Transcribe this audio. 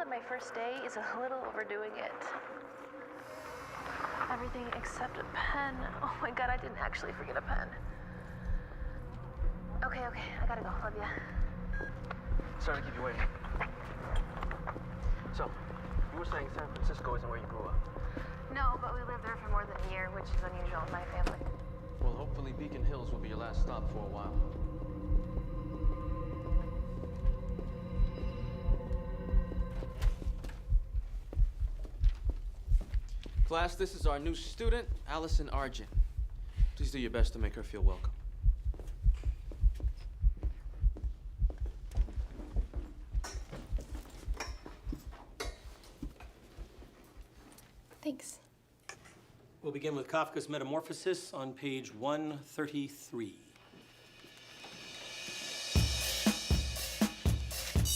that my first day is a little overdoing it. Everything except a pen. Oh my God, I didn't actually forget a pen. Okay, I gotta go. Love ya. Sorry to keep you waiting. So, you were saying San Francisco isn't where you grew up? No, but we lived there for more than a year, which is unusual in my family. Well, hopefully Beacon Hills will be your last stop for a while. Class, this is our new student, Allison Argent. Please do your best to make her feel welcome. Thanks. We'll begin with Kafka's Metamorphosis on page 133.